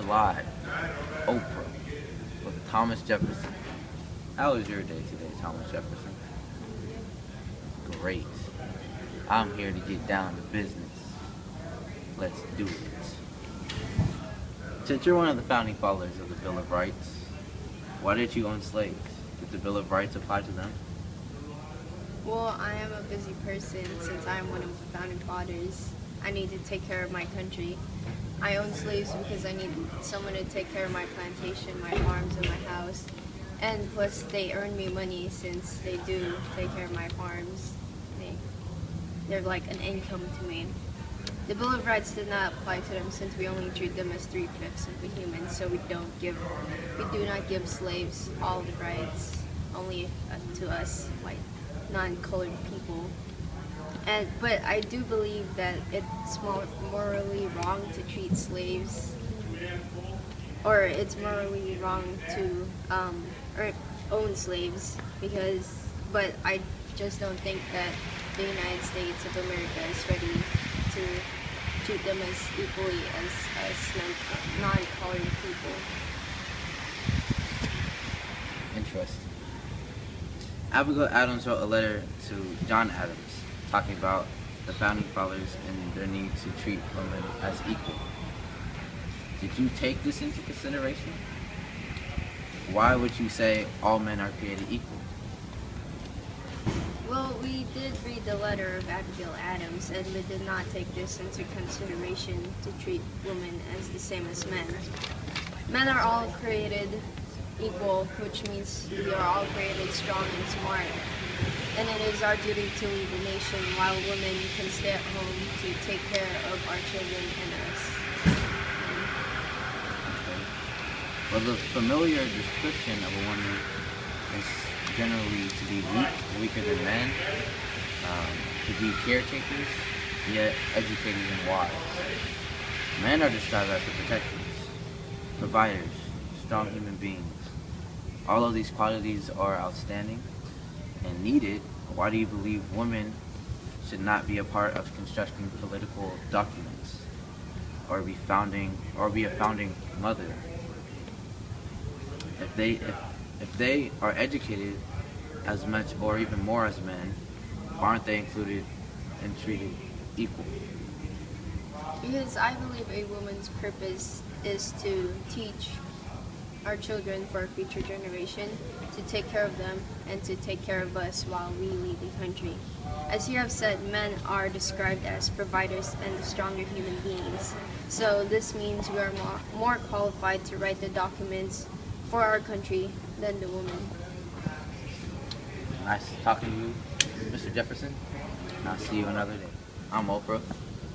live, Oprah, with Thomas Jefferson. How was your day today, Thomas Jefferson? Great. I'm here to get down to business. Let's do it. Since you're one of the founding fathers of the Bill of Rights, why did you own slaves? Did the Bill of Rights apply to them? Well, I am a busy person since I am one of the founding fathers. I need to take care of my country. I own slaves because I need someone to take care of my plantation, my farms, and my house. And plus, they earn me money since they do take care of my farms. They're like an income to me. The Bill of Rights did not apply to them since we only treat them as 3/5 of the humans, so we do not give slaves all the rights, only to us white, non-colored people. But I do believe that it's morally wrong to treat slaves, or it's morally wrong to own slaves, but I just don't think that the United States of America is ready to treat them as equally as non-colored people. Interesting. Abigail Adams wrote a letter to John Adams talking about the founding fathers and their need to treat women as equal. Did you take this into consideration? Why would you say all men are created equal? Well, we did read the letter of Abigail Adams, and we did not take this into consideration to treat women as the same as men. Men are all created equal, which means we are all created strong and smart. And it is our duty to lead the nation while women can stay at home to take care of our children and us. Well, the familiar description of a woman is generally to be weak, weaker than men, to be caretakers, yet educated and wise. Men are described as the protectors, providers, strong human beings. All of these qualities are outstanding and needed. Why do you believe women should not be a part of constructing political documents or be a founding mother? If they are educated as much or even more as men, aren't they included and treated equal? Because I believe a woman's purpose is to teach our children for a future generation, to take care of them, and to take care of us while we lead the country. As you have said, men are described as providers and stronger human beings. So this means we are more qualified to write the documents for our country than the woman. Nice talking to you, Mr. Jefferson. I'll see you another day. I'm Oprah.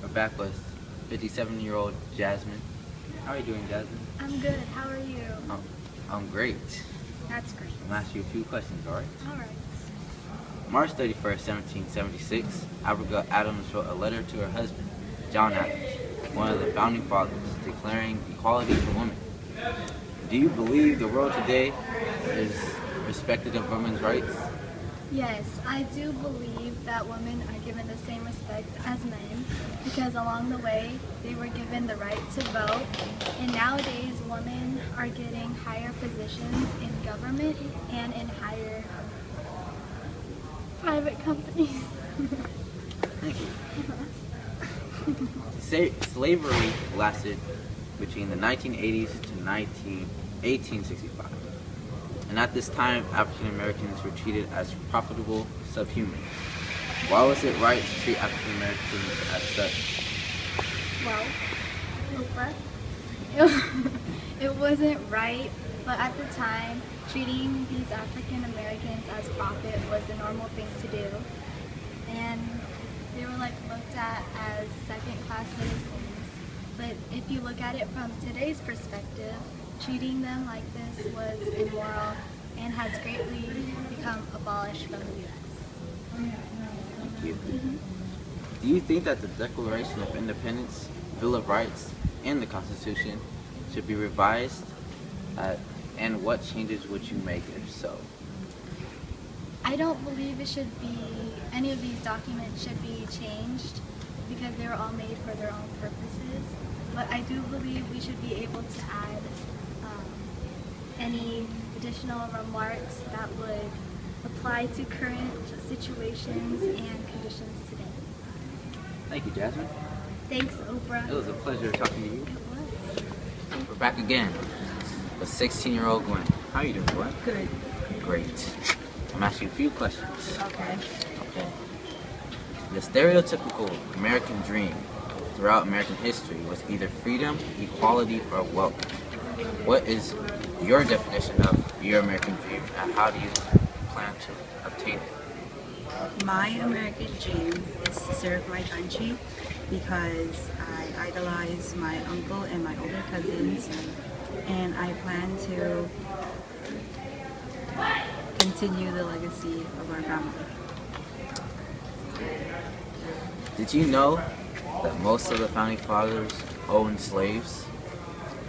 We're back with 57-year-old Jasmine. How are you doing, Jasmine? I'm good. How are you? I'm great. That's great. I'm going to ask you a few questions, all right? All right. March 31st, 1776, Abigail Adams wrote a letter to her husband, John Adams, one of the founding fathers, declaring equality for women. Do you believe the world today is respected of women's rights? Yes, I do believe that women are given the same respect as men because along the way they were given the right to vote, and nowadays women are getting higher positions in government and in higher private companies. Thank you. Slavery lasted between the 1980s to 1865. And at this time, African Americans were treated as profitable subhumans. Why was it right to treat African Americans as such? Well, Oprah, it wasn't right, but at the time, treating these African Americans as profit was the normal thing to do. And they were looked at as second-class citizens. But if you look at it from today's perspective, treating them like this was immoral and has greatly become abolished from the U.S. Thank you. Do you think that the Declaration of Independence, Bill of Rights, and the Constitution should be revised? And what changes would you make if so? I don't believe any of these documents should be changed because they were all made for their own purposes. but I do believe we should be able to add any additional remarks that would apply to current situations and conditions today. Thank you, Jasmine. Thanks, Oprah. It was a pleasure talking to you. It was. We're back again with 16-year-old Gwen. How are you doing, Gwen? Good. Great. I'm asking you a few questions. Okay. Okay. The stereotypical American dream throughout American history was either freedom, equality, or wealth. What is your definition of your American dream, and how do you plan to obtain it? My American dream is to serve my country because I idolize my uncle and my older cousins, and I plan to continue the legacy of our family. Did you know that most of the founding fathers owned slaves?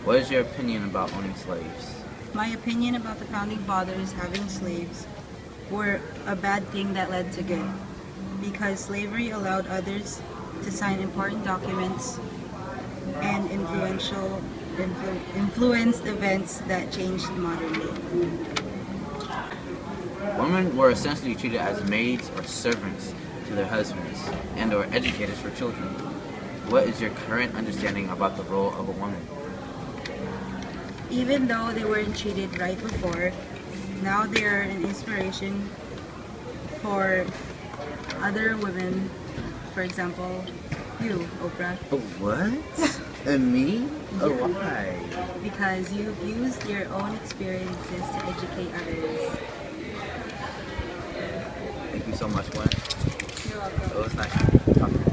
What is your opinion about owning slaves? My opinion about the founding fathers having slaves were a bad thing that led to good, because slavery allowed others to sign important documents and influenced events that changed modern day. Women were essentially treated as maids or servants to their husbands and or educators for children. What is your current understanding about the role of a woman? Even though they weren't treated right before, now they are an inspiration for other women. For example, you, Oprah. Oh, what? And me? Oh, why? Because you've used your own experiences to educate others. Thank you so much, Gwen. You're welcome. It was nice talking to you.